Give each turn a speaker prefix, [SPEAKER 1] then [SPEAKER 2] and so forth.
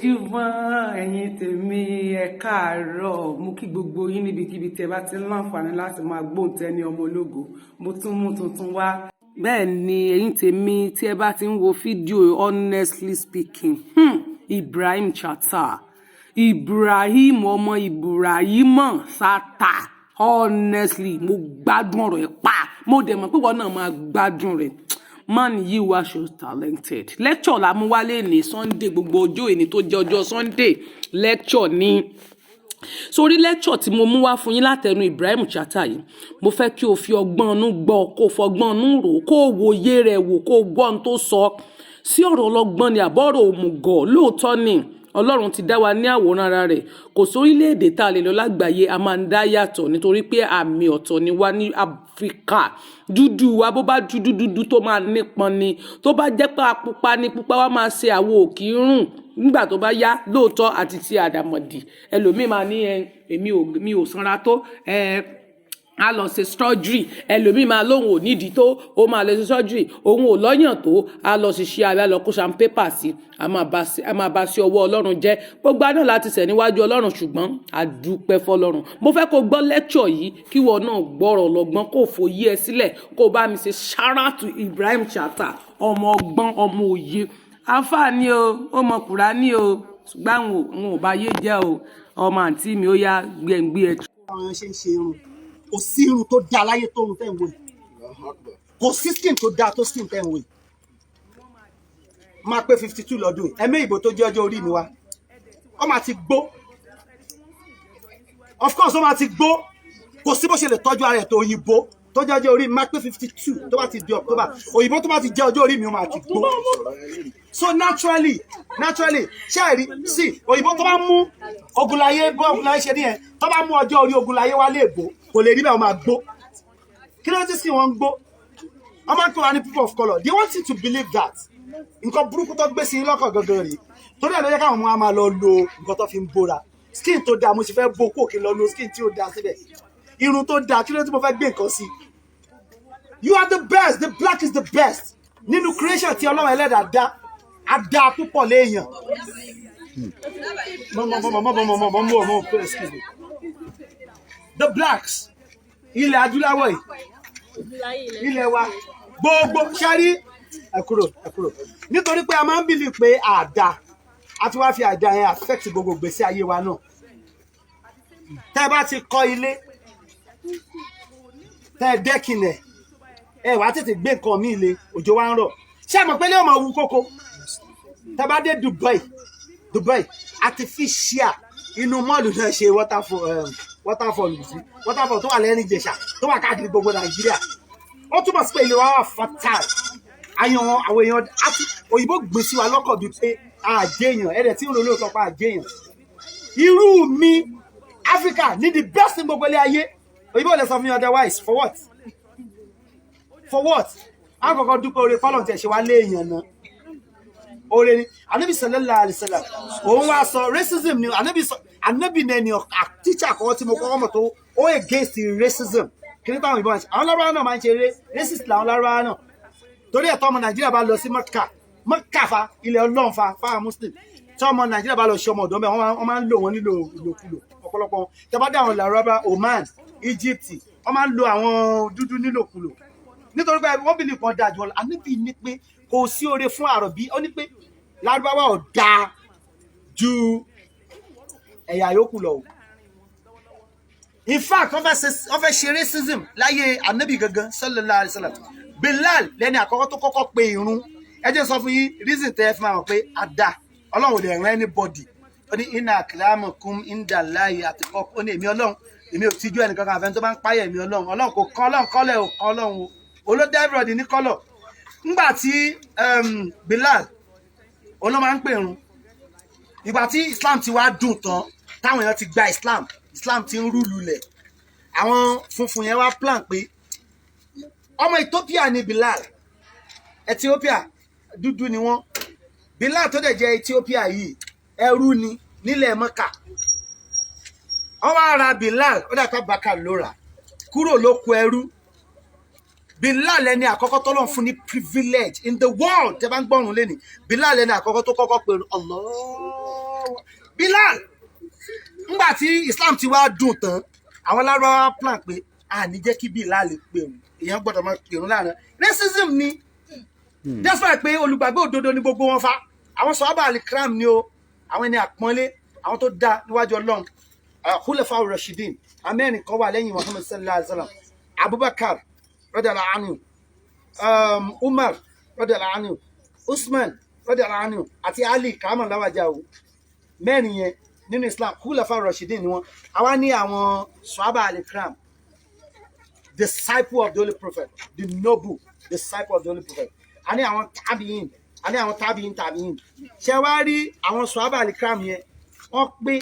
[SPEAKER 1] ojúmọ́ ẹ̀yin tèmi ẹ káàárọ̀ mú kí gbogbo yín níbikíbi tẹ́ bá ti ń láǹfààní láti máa gbóǹtẹ́ ní ọmọ ológo mo tún mú tuntun wá. Bẹ́ẹ̀ ni ẹ̀yin tèmi tí ẹ bá ti ń wo fídíò honestly speaking Ibråhim chāttah Ibråhim ọmọ Ibråhim chāttah honestly mo gbádùn ọ̀rọ̀ ẹ̀ pa mo dẹ̀ mọ̀ pé wọn náà máa gbádùn rẹ̀. Man yìí wá so talented. Lecture la mú wálé ní Sunday gbogbo ọjọ́ èní tó jẹ́ ọjọ́ Sunday lecture ní. Sórí lecture tí mo mú wá fún yín látẹnu Ibråhim chāttah yìí mo fẹ́ kí o fi ọgbọ́n inú gbọ́ kó fọgbọ́n inú rò kó wòye rẹ̀ wò kó gbọ́ ohun tó sọ sí ọ̀rọ̀ ọlọ́gbọ́n ni àbọ̀rọ̀ òmùgọ̀ lóòótọ́ ni Ọlọ́run ti dá wa ní àwòrán ara rẹ̀ kò sórílẹ̀-èdè tá a lè lọ lágbàáyé a máa ń dá yàtọ̀ nítorí pé àmì ọ̀tọ̀ ni wá ní Áfíríkà dúdú wa bó bá dúdú tó máa nípọn ni tó bá jẹ́ pé pupa ni pupa wa máa ṣe àwo òkì rùn nígbà tó bá yá lóòótọ́ àti ti àdàmọ̀dì ẹlòmíì máa ní mi ò sanra tó a lọ ṣe surgery ẹlòmíì máa lóhùn ò nídìí tó ó máa lọ ṣe surgery òun ò lọ́yàn tó a lọ ṣiṣẹ́ abẹ́ lọ kó sandpaper sí a máa bá sí ọwọ́ Ọlọ́run jẹ́ gbogbo àná láti ṣẹ̀ níwájú Ọlọ́run ṣùgbọ́n a dúpẹ́ fọlọ́run mo fẹ́ kó gbọ́ lecture yìí kí wọn náà gbọ́rọ̀ lọ́gbọ́n kó fòye ẹ sílẹ̀ kó bá mi ṣe shout out to Ibråhim chāttah ọmọ ọgbọ́n ọmọ òye àǹfààní o ọmọ Kùránì o ṣùgbọ́n àwọn ò bá yé jẹ́ o ọmọ àǹtí mi ó yá gbẹ̀ngbé ẹ̀.
[SPEAKER 2] àwọn ṣe ń ṣe irun kò sí irun tó dáa láyé tó irun tẹ́ ń wò yìí kò sí skin tó dáa tó skin tẹ́ ń wò yìí máa pé 52 lọ́dún yìí ẹ̀mí ìbò tó jẹ́ ọjọ́ orí mi wá ó máa ti gbó of course ó máa ti gbó kò sí bó ṣe lè tọ́jú ara ẹ̀ tó òyìnbó tó jẹ́ ọjọ́ orí mi máa pé 52 tó bá ti di October òyìnbó tó bá ti jẹ́ ọjọ́ orí mi ó máa ti gbó so naturally ṣé ẹ rí sí òyìnbó tó bá mú ogunláyé bó ogunláyé ṣe nìyẹn tó bá mú ọjọ́ orí ogunláyé wá léèbó kò lè rí bẹ́ẹ̀ ó máa gbó kí ló ti sí wọn gbó wọ́n máa ń pè wá ní people of colour they want you to believe that nǹkan burúkú tó gbé sí yín lọ́kàn gangan rèé torí ẹ̀ ló yẹ káwọn ọmọ wa máa lọ lo nǹkan tó fi ń bóra skin tó dáa mo sì fẹ́ bó kó kí n lọ lo skin tí ó dáa síbẹ̀ irun tó dáa kí ló tí mo fẹ́ gbé nǹkan sí you are the best the black is the best nínú creation tí Ọlọ́run ẹlẹ́dàá dá a dá púpọ̀ léèyàn the blacks ilẹ̀ adúláwọ̀ yìí ilẹ̀ wa gbogbo ṣárí ẹ̀kúrò nítorí pé a máa ń bìlì pé àdá a ti wá fi àdá yẹn affect gbogbo ìgbésí ayé wa náà tẹ́ bá ti kọ́ ilé tẹ́ dẹ́kìnẹ̀ ẹ wá tètè gbé nǹkan mi ilé òjò wa ń rọ̀ ṣé ẹ mọ̀ pé ilé ọmọ wú kókó tẹ́ bá dé Dubai artificial inú mọ́ọ̀lù náà ṣe waterfall tó wà lẹ́rìn Ìjẹ̀ṣà tó wà káàkiri gbogbo Nàìjíríà ó túmọ̀ sí pé ilé wa wà fertile àyàn àwọn èèyàn òyìnbó gbé sí wa lọ́kàn bíi pé àjẹyàn ẹ̀rẹ̀ tí ń ronú sọ pé àjẹyàn irú mi Africa ní the best in gbogbo ilé ayé òyìnbó lè sọ fún mi otherwise for what àkọ́kọ́ dúpẹ́ oore fọlọ́n tẹ̀ ṣe wá léèyàn náà oore ni Ànábì sallallahu alaihi wasallam òun wá sọ racism ni Ànábì nẹni teacher àkọ́kọ́ tí mo kọ́kọ́ mọ̀ tó ó against racism kí ní táwọn ìbọn àwọn lárúbáwá náà máa ń ṣe racist làwọn lárúbáwá náà torí ẹ̀tọ́ ọmọ Nàìjíríà bá lọ sí Mẹ́kà fa ilẹ̀ Ọlọ́run fa fáwọn Muslim tí ọmọ Nàìjíríà bá lọ ṣe ọmọ ọ̀dọ́ mẹ́ wọ́n máa ń lò wọ́n nílò ìlòkulò ọ̀pọ̀lọpọ̀ tẹ́ bá dé àwọn lárúbáwá Oman Egypt wọ́n máa ń lo àwọn dúdú nílòkulò nítorí pé wọ́n bí nìkan dájú wọn Ànábì ní pé kò sí oore fún àrọ̀bí ó ní pé lárúbáwá ò dáa ju ẹ̀yà yòókù lọ in fact wọ́n fẹ́ ṣe racism láyé Ànábì gangan sallallahu alaihi wasallam Bilal lẹ́ni àkọ́kọ́ tó kọ́kọ́ pe irun ẹ jẹ́ sọ fún yín reason tẹ́ ẹ fi máa mọ̀ pé àdá Ọlọ́run ò lè rán anybody ó ní inna akramakum indallahi atqakum ó ní èmi Ọlọ́run èmi ò tijú ẹnìkan kan àfẹn tó bá ń páyà èmi Ọlọ́run kò kọ́ Ọlọ́run kọ́lẹ̀ ò kọ́ Ọlọ́run o olódé everybody ní kọ́lọ̀ ńgbà tí Bilal olóò máa ń pè irun ìgbà tí Islam ti wá dùn tán táwọn èèyàn ti gba Islam ti ń rúlu lẹ̀ àwọn funfun yẹn wá plan pé ọmọ Ethiopia ni Bilal Ethiopia dúdú ni wọ́n Bilal tó dẹ̀ jẹ́ Ethiopia yìí ẹrú ni nílẹ̀ Mẹ́kà wọ́n wá ra Bilal ó dàgbà bàkà lóra kúrò lóko ẹrú Bilal ẹni àkọ́kọ́ tọ́lọ́run fún ní privilege in the world tẹ́ bá ń gbọ́rùn lẹ́ni Bilal ẹni àkọ́kọ́ tó kọ́kọ́ pé Allah Bilal ńgbà tí Islam ti wá dùn tán àwọn Lárúbáwá plan pé a ní jẹ́ kí Bilal pè òun èèyàn gbọ́dọ̀ máa pè òun láàrin racism ni despite pé olùgbàgbé òdodo ni gbogbo wọn fa àwọn sọ̀hábà al-kiram ni o àwọn ẹni àpọ́nlé àwọn tó dá níwájú Ọlọ́run khulafa ar-rashidin amẹ́rin kan wà lẹ́yìn Muhammad sallallahu alaihi wasallam Abubakar radiyallahu anhu Umar radiyallahu anhu Usman radiyallahu anhu àti Ali kàámọ̀ láwàjá o mẹ́rin yẹn nínú Islam khulafa ar-rashidin ni wọn àwa ní àwọn sọ̀hábà al-kiram disciple of the Holy Prophet the noble disciple of the Holy Prophet a ní àwọn tabi'in a ní àwọn tabi'in ṣe wá rí àwọn sọ̀hábà al-kiram yẹn wọ́n pé